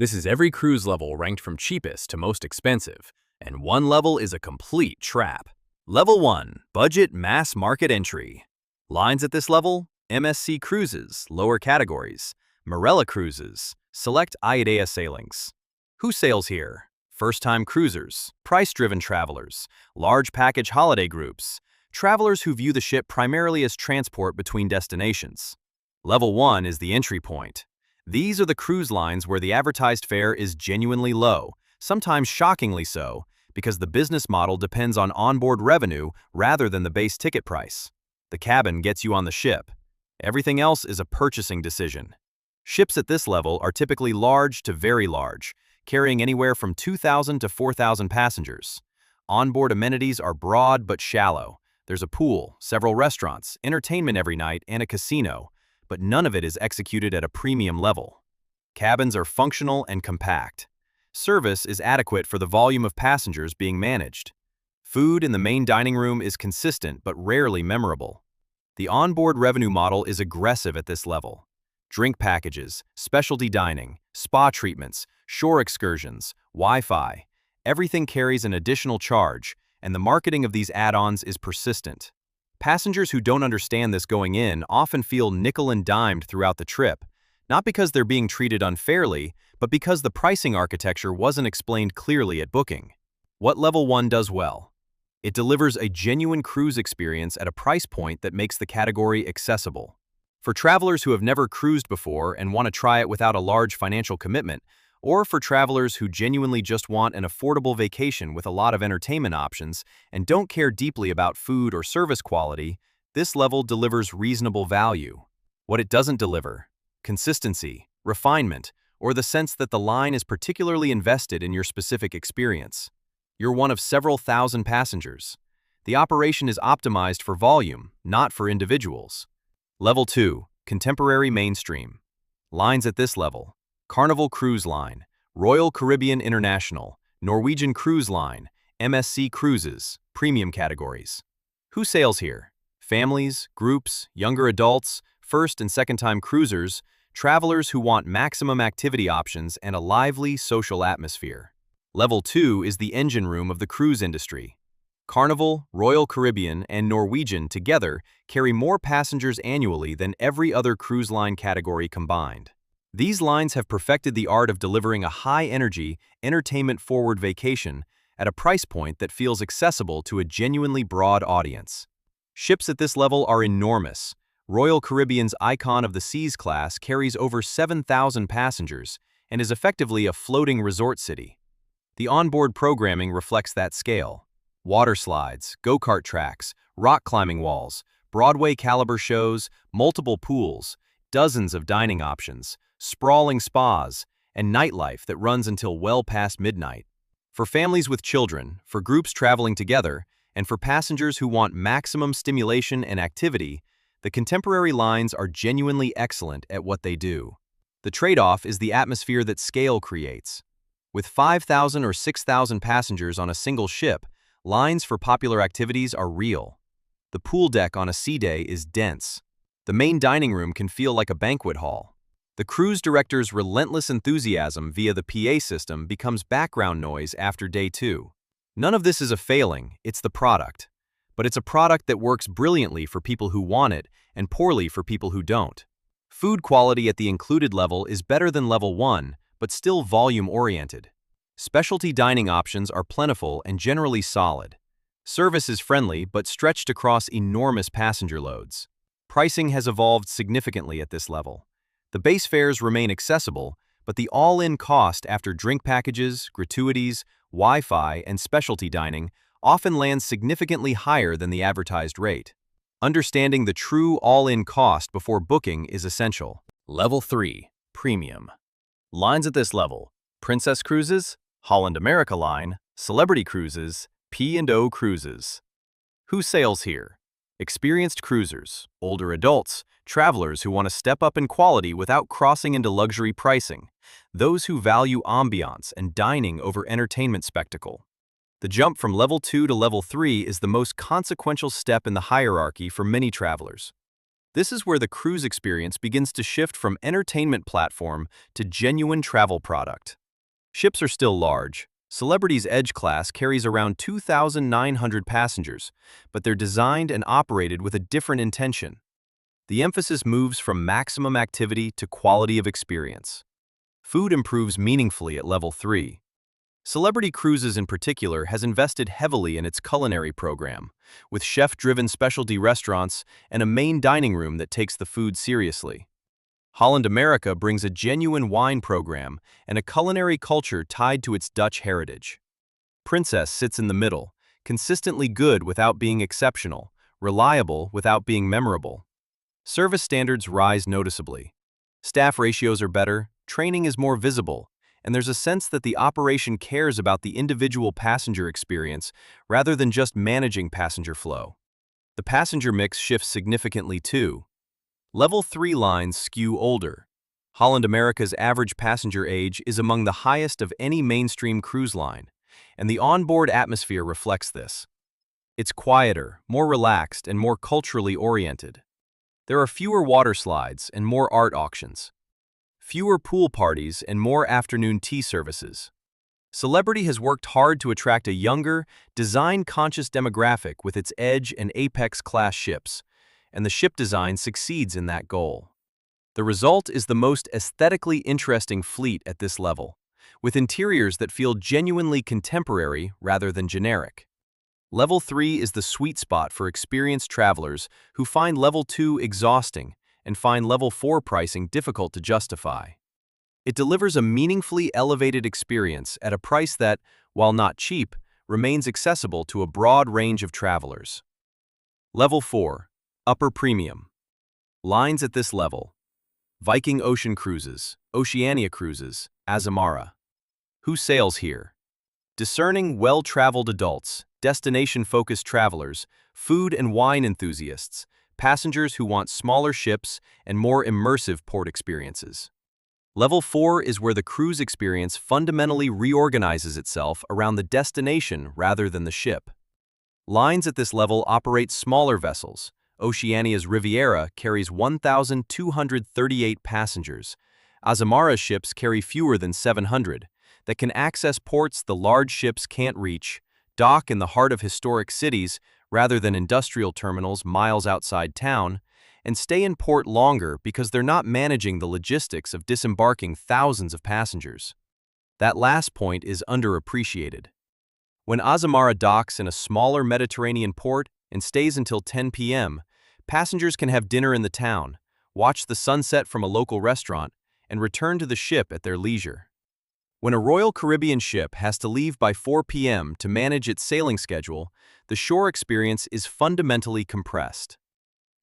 This is every cruise level ranked from cheapest to most expensive, and one level is a complete trap. Level 1, Budget Mass Market Entry. Lines at this level: MSC Cruises, lower categories, Marella Cruises, select IATA sailings. Who sails here? First-time cruisers, price-driven travelers, large package holiday groups, travelers who view the ship primarily as transport between destinations. Level 1 is the entry point. These are the cruise lines where the advertised fare is genuinely low, sometimes shockingly so, because the business model depends on onboard revenue rather than the base ticket price. The cabin gets you on the ship. Everything else is a purchasing decision. Ships at this level are typically large to very large, carrying anywhere from 2,000 to 4,000 passengers. Onboard amenities are broad but shallow. There's a pool, several restaurants, entertainment every night, and a casino, but none of it is executed at a premium level. Cabins are functional and compact. Service is adequate for the volume of passengers being managed. Food in the main dining room is consistent but rarely memorable. The onboard revenue model is aggressive at this level. Drink packages, specialty dining, spa treatments, shore excursions, Wi-Fi. Everything carries an additional charge, and the marketing of these add-ons is persistent. Passengers who don't understand this going in often feel nickel and dimed throughout the trip, not because they're being treated unfairly, but because the pricing architecture wasn't explained clearly at booking. What Level 1 does well? It delivers a genuine cruise experience at a price point that makes the category accessible. For travelers who have never cruised before and want to try it without a large financial commitment, or for travelers who genuinely just want an affordable vacation with a lot of entertainment options and don't care deeply about food or service quality, this level delivers reasonable value. What it doesn't deliver: consistency, refinement, or the sense that the line is particularly invested in your specific experience. You're one of several thousand passengers. The operation is optimized for volume, not for individuals. Level 2, Contemporary Mainstream. Lines at this level: Carnival Cruise Line, Royal Caribbean International, Norwegian Cruise Line, MSC Cruises, premium categories. Who sails here? Families, groups, younger adults, first and second-time cruisers, travelers who want maximum activity options and a lively social atmosphere. Level 2 is the engine room of the cruise industry. Carnival, Royal Caribbean, and Norwegian together carry more passengers annually than every other cruise line category combined. These lines have perfected the art of delivering a high-energy, entertainment-forward vacation at a price point that feels accessible to a genuinely broad audience. Ships at this level are enormous. Royal Caribbean's Icon of the Seas class carries over 7,000 passengers and is effectively a floating resort city. The onboard programming reflects that scale. Water slides, go-kart tracks, rock climbing walls, Broadway caliber shows, multiple pools, dozens of dining options, sprawling spas, and nightlife that runs until well past midnight. For families with children, for groups traveling together, and for passengers who want maximum stimulation and activity, the contemporary lines are genuinely excellent at what they do. The trade-off is the atmosphere that scale creates. With 5,000 or 6,000 passengers on a single ship, lines for popular activities are real. The pool deck on a sea day is dense. The main dining room can feel like a banquet hall. The cruise director's relentless enthusiasm via the PA system becomes background noise after day 2. None of this is a failing, it's the product. But it's a product that works brilliantly for people who want it and poorly for people who don't. Food quality at the included level is better than Level 1, but still volume-oriented. Specialty dining options are plentiful and generally solid. Service is friendly but stretched across enormous passenger loads. Pricing has evolved significantly at this level. The base fares remain accessible, but the all-in cost after drink packages, gratuities, Wi-Fi, and specialty dining often lands significantly higher than the advertised rate. Understanding the true all-in cost before booking is essential. Level 3, Premium. Lines at this level: Princess Cruises, Holland America Line, Celebrity Cruises, P&O Cruises. Who sails here? Experienced cruisers, older adults, travelers who want to step up in quality without crossing into luxury pricing, those who value ambiance and dining over entertainment spectacle. The jump from Level 2 to Level 3 is the most consequential step in the hierarchy for many travelers. This is where the cruise experience begins to shift from entertainment platform to genuine travel product. Ships are still large. Celebrity's Edge class carries around 2,900 passengers, but they're designed and operated with a different intention. The emphasis moves from maximum activity to quality of experience. Food improves meaningfully at level 3. Celebrity Cruises in particular has invested heavily in its culinary program, with chef-driven specialty restaurants and a main dining room that takes the food seriously. Holland America brings a genuine wine program and a culinary culture tied to its Dutch heritage. Princess sits in the middle, consistently good without being exceptional, reliable without being memorable. Service standards rise noticeably. Staff ratios are better, training is more visible, and there's a sense that the operation cares about the individual passenger experience rather than just managing passenger flow. The passenger mix shifts significantly too. Level 3 lines skew older. Holland America's average passenger age is among the highest of any mainstream cruise line, and the onboard atmosphere reflects this. It's quieter, more relaxed, and more culturally oriented. There are fewer water slides and more art auctions. Fewer pool parties and more afternoon tea services. Celebrity has worked hard to attract a younger, design-conscious demographic with its Edge and Apex-class ships, and the ship design succeeds in that goal. The result is the most aesthetically interesting fleet at this level, with interiors that feel genuinely contemporary rather than generic. Level 3 is the sweet spot for experienced travelers who find Level 2 exhausting and find Level 4 pricing difficult to justify. It delivers a meaningfully elevated experience at a price that, while not cheap, remains accessible to a broad range of travelers. Level 4. Upper Premium. Lines at this level: Viking Ocean Cruises, Oceania Cruises, Azamara. Who sails here? Discerning, well-traveled adults, destination-focused travelers, food and wine enthusiasts, passengers who want smaller ships and more immersive port experiences. Level 4 is where the cruise experience fundamentally reorganizes itself around the destination rather than the ship. Lines at this level operate smaller vessels. Oceania's Riviera carries 1,238 passengers. Azamara's ships carry fewer than 700, that can access ports the large ships can't reach, dock in the heart of historic cities rather than industrial terminals miles outside town, and stay in port longer because they're not managing the logistics of disembarking thousands of passengers. That last point is underappreciated. When Azamara docks in a smaller Mediterranean port and stays until 10 p.m., passengers can have dinner in the town, watch the sunset from a local restaurant, and return to the ship at their leisure. When a Royal Caribbean ship has to leave by 4 p.m. to manage its sailing schedule, the shore experience is fundamentally compressed.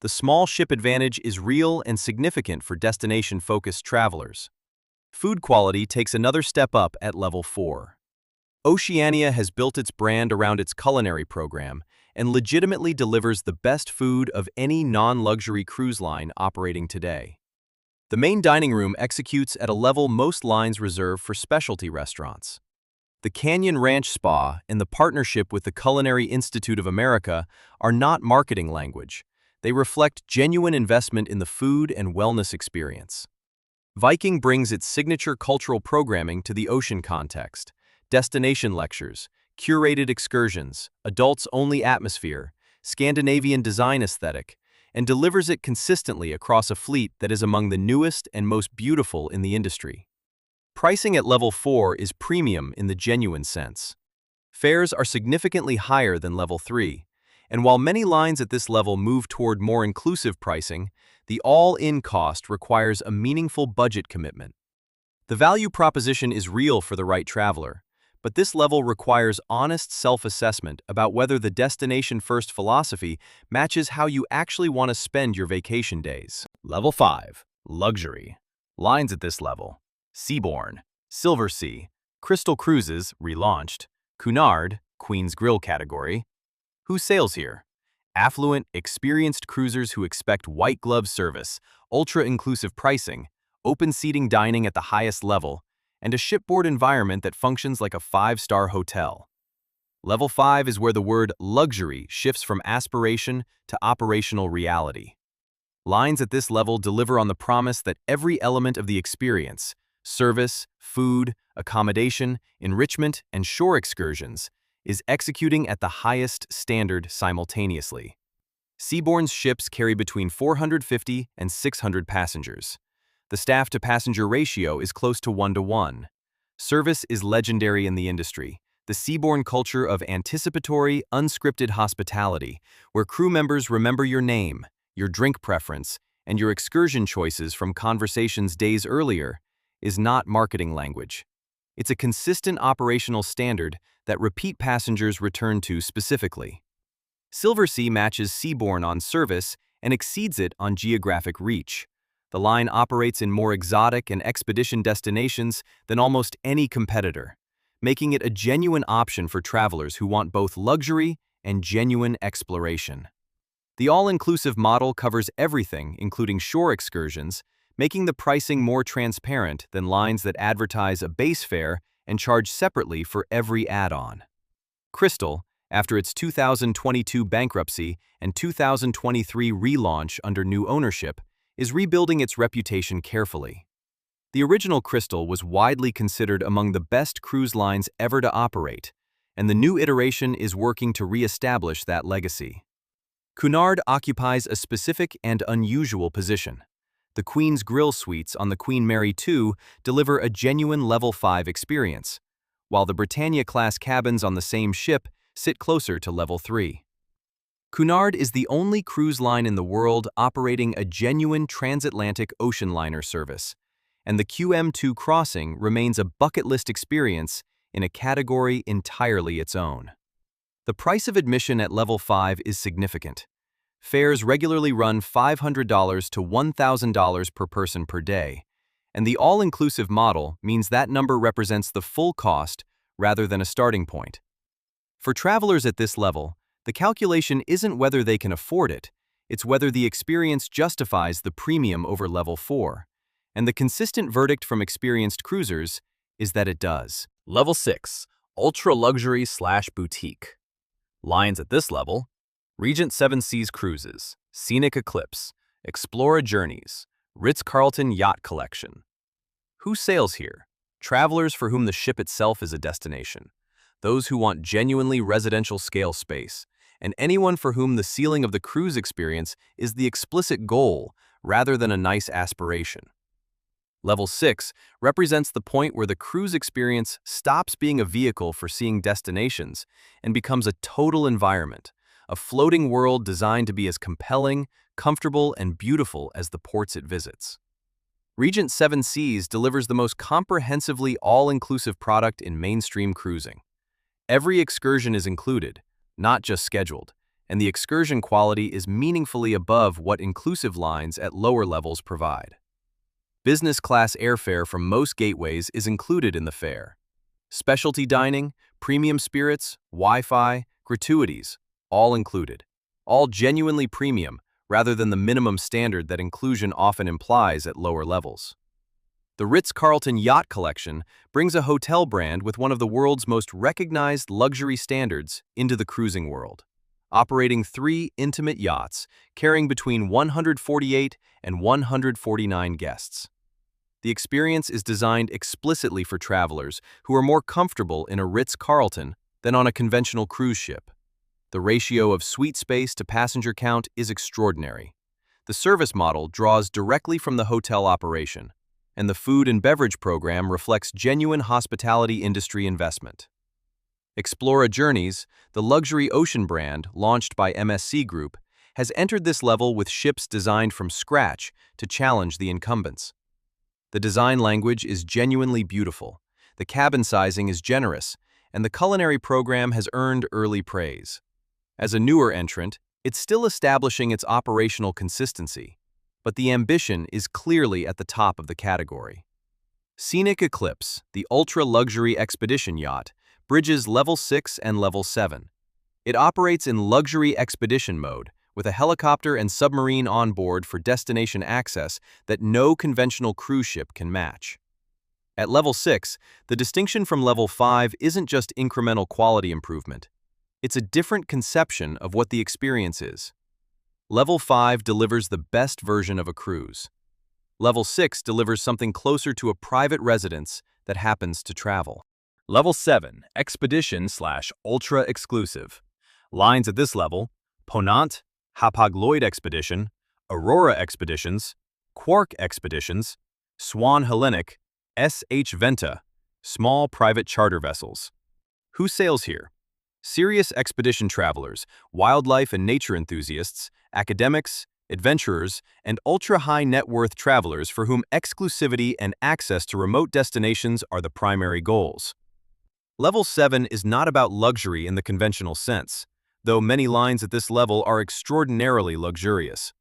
The small ship advantage is real and significant for destination-focused travelers. Food quality takes another step up at level 4. Oceania has built its brand around its culinary program and legitimately delivers the best food of any non-luxury cruise line operating today. The main dining room executes at a level most lines reserve for specialty restaurants. The Canyon Ranch Spa and the partnership with the Culinary Institute of America are not marketing language. They reflect genuine investment in the food and wellness experience. Viking brings its signature cultural programming to the ocean context: destination lectures, curated excursions, adults-only atmosphere, Scandinavian design aesthetic, and delivers it consistently across a fleet that is among the newest and most beautiful in the industry. Pricing at level 4 is premium in the genuine sense. Fares are significantly higher than level 3, and while many lines at this level move toward more inclusive pricing, the all-in cost requires a meaningful budget commitment. The value proposition is real for the right traveler, but this level requires honest self-assessment about whether the destination-first philosophy matches how you actually want to spend your vacation days. Level 5. Luxury. Lines at this level: Seabourn, Silversea, Crystal Cruises, relaunched, Cunard, Queen's Grill category. Who sails here? Affluent, experienced cruisers who expect white-glove service, ultra-inclusive pricing, open-seating dining at the highest level, and a shipboard environment that functions like a 5-star hotel. Level 5 is where the word luxury shifts from aspiration to operational reality. Lines at this level deliver on the promise that every element of the experience, service, food, accommodation, enrichment, and shore excursions, is executing at the highest standard simultaneously. Seabourn's ships carry between 450 and 600 passengers. The staff-to-passenger ratio is close to 1-to-1. Service is legendary in the industry, the Seabourn culture of anticipatory, unscripted hospitality, where crew members remember your name, your drink preference, and your excursion choices from conversations days earlier, is not marketing language. It's a consistent operational standard that repeat passengers return to specifically. Silversea matches Seabourn on service and exceeds it on geographic reach. The line operates in more exotic and expedition destinations than almost any competitor, making it a genuine option for travelers who want both luxury and genuine exploration. The all-inclusive model covers everything, including shore excursions, making the pricing more transparent than lines that advertise a base fare and charge separately for every add-on. Crystal, after its 2022 bankruptcy and 2023 relaunch under new ownership, is rebuilding its reputation carefully. The original Crystal was widely considered among the best cruise lines ever to operate, and the new iteration is working to re-establish that legacy. Cunard occupies a specific and unusual position. The Queen's Grill suites on the Queen Mary 2 deliver a genuine Level 5 experience, while the Britannia-class cabins on the same ship sit closer to Level 3. Cunard is the only cruise line in the world operating a genuine transatlantic ocean liner service, and the QM2 crossing remains a bucket list experience in a category entirely its own. The price of admission at Level 5 is significant. Fares regularly run $500 to $1,000 per person per day, and the all-inclusive model means that number represents the full cost rather than a starting point. For travelers at this level, the calculation isn't whether they can afford it, it's whether the experience justifies the premium over Level 4. And the consistent verdict from experienced cruisers is that it does. Level 6, ultra-luxury/boutique. Lines at this level: Regent Seven Seas Cruises, Scenic Eclipse, Explora Journeys, Ritz-Carlton Yacht Collection. Who sails here? Travelers for whom the ship itself is a destination, those who want genuinely residential scale space, and anyone for whom the ceiling of the cruise experience is the explicit goal rather than a nice aspiration. Level 6 represents the point where the cruise experience stops being a vehicle for seeing destinations and becomes a total environment, a floating world designed to be as compelling, comfortable, and beautiful as the ports it visits. Regent Seven Seas delivers the most comprehensively all-inclusive product in mainstream cruising. Every excursion is included, not just scheduled, and the excursion quality is meaningfully above what inclusive lines at lower levels provide. Business class airfare from most gateways is included in the fare. Specialty dining, premium spirits, Wi-Fi, gratuities, all included. All genuinely premium, rather than the minimum standard that inclusion often implies at lower levels. The Ritz-Carlton Yacht Collection brings a hotel brand with one of the world's most recognized luxury standards into the cruising world, operating 3 intimate yachts carrying between 148 and 149 guests. The experience is designed explicitly for travelers who are more comfortable in a Ritz-Carlton than on a conventional cruise ship. The ratio of suite space to passenger count is extraordinary. The service model draws directly from the hotel operation, and the food and beverage program reflects genuine hospitality industry investment. Explora Journeys, the luxury ocean brand launched by MSC Group, has entered this level with ships designed from scratch to challenge the incumbents. The design language is genuinely beautiful, the cabin sizing is generous, and the culinary program has earned early praise. As a newer entrant, it's still establishing its operational consistency, but the ambition is clearly at the top of the category. Scenic Eclipse, the ultra-luxury expedition yacht, bridges Level 6 and Level 7. It operates in luxury expedition mode, with a helicopter and submarine on board for destination access that no conventional cruise ship can match. At Level 6, the distinction from Level 5 isn't just incremental quality improvement. It's a different conception of what the experience is. Level 5 delivers the best version of a cruise. Level 6 delivers something closer to a private residence that happens to travel. Level 7, Expedition/Ultra Exclusive. Lines at this level: Ponant, Hapag-Lloyd Expedition, Aurora Expeditions, Quark Expeditions, Swan Hellenic, SH Venta, small private charter vessels. Who sails here? Serious expedition travelers, wildlife and nature enthusiasts, academics, adventurers, and ultra-high net worth travelers for whom exclusivity and access to remote destinations are the primary goals. Level 7 is not about luxury in the conventional sense, though many lines at this level are extraordinarily luxurious.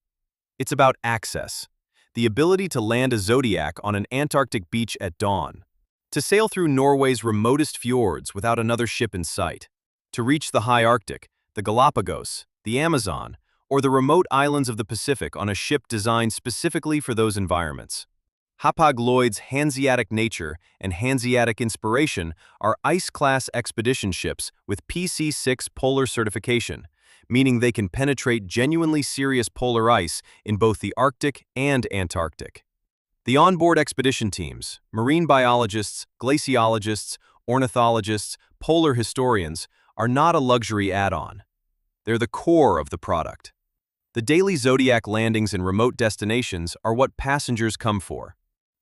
It's about access, the ability to land a Zodiac on an Antarctic beach at dawn, to sail through Norway's remotest fjords without another ship in sight, to reach the high Arctic, the Galapagos, the Amazon, or the remote islands of the Pacific on a ship designed specifically for those environments. Hapag-Lloyd's Hanseatic nature and Hanseatic inspiration are ice-class expedition ships with PC6 polar certification, meaning they can penetrate genuinely serious polar ice in both the Arctic and Antarctic. The onboard expedition teams, marine biologists, glaciologists, ornithologists, polar historians, are not a luxury add-on. They're the core of the product. The daily Zodiac landings in remote destinations are what passengers come for.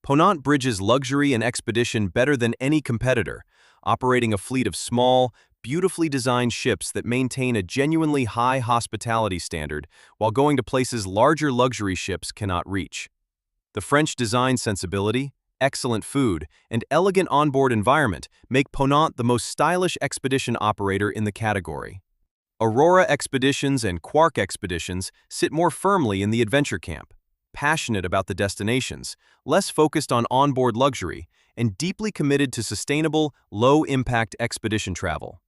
Ponant bridges luxury and expedition better than any competitor, operating a fleet of small, beautifully designed ships that maintain a genuinely high hospitality standard while going to places larger luxury ships cannot reach. The French design sensibility, excellent food, and elegant onboard environment make Ponant the most stylish expedition operator in the category. Aurora Expeditions and Quark Expeditions sit more firmly in the adventure camp, passionate about the destinations, less focused on onboard luxury, and deeply committed to sustainable, low-impact expedition travel.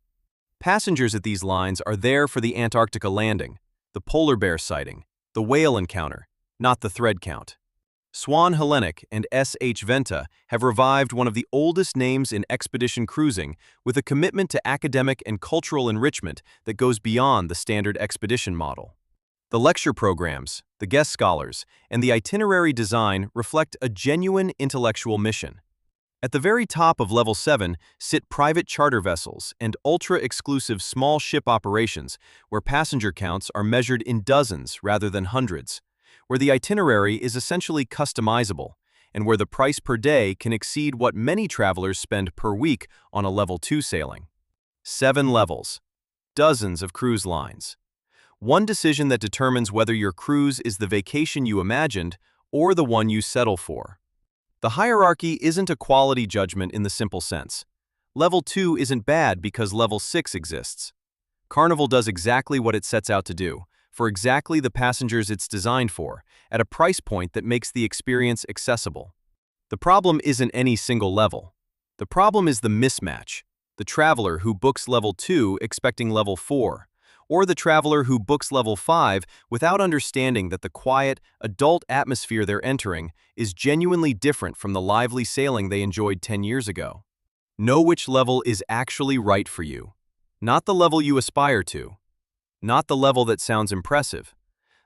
Passengers at these lines are there for the Antarctica landing, the polar bear sighting, the whale encounter, not the thread count. Swan Hellenic and SH Venta have revived one of the oldest names in expedition cruising with a commitment to academic and cultural enrichment that goes beyond the standard expedition model. The lecture programs, the guest scholars, and the itinerary design reflect a genuine intellectual mission. At the very top of Level 7 sit private charter vessels and ultra-exclusive small ship operations where passenger counts are measured in dozens rather than hundreds, where the itinerary is essentially customizable, and where the price per day can exceed what many travelers spend per week on a Level 2 sailing. 7 levels. Dozens of cruise lines. One decision that determines whether your cruise is the vacation you imagined or the one you settle for. The hierarchy isn't a quality judgment in the simple sense. Level 2 isn't bad because Level 6 exists. Carnival does exactly what it sets out to do, for exactly the passengers it's designed for, at a price point that makes the experience accessible. The problem isn't any single level. The problem is the mismatch, the traveler who books Level 2 expecting Level 4, or the traveler who books Level 5 without understanding that the quiet, adult atmosphere they're entering is genuinely different from the lively sailing they enjoyed 10 years ago. Know which level is actually right for you. Not the level you aspire to. Not the level that sounds impressive.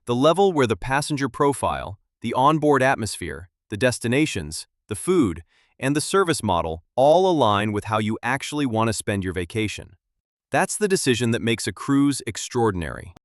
The level where the passenger profile, the onboard atmosphere, the destinations, the food, and the service model all align with how you actually want to spend your vacation. That's the decision that makes a cruise extraordinary.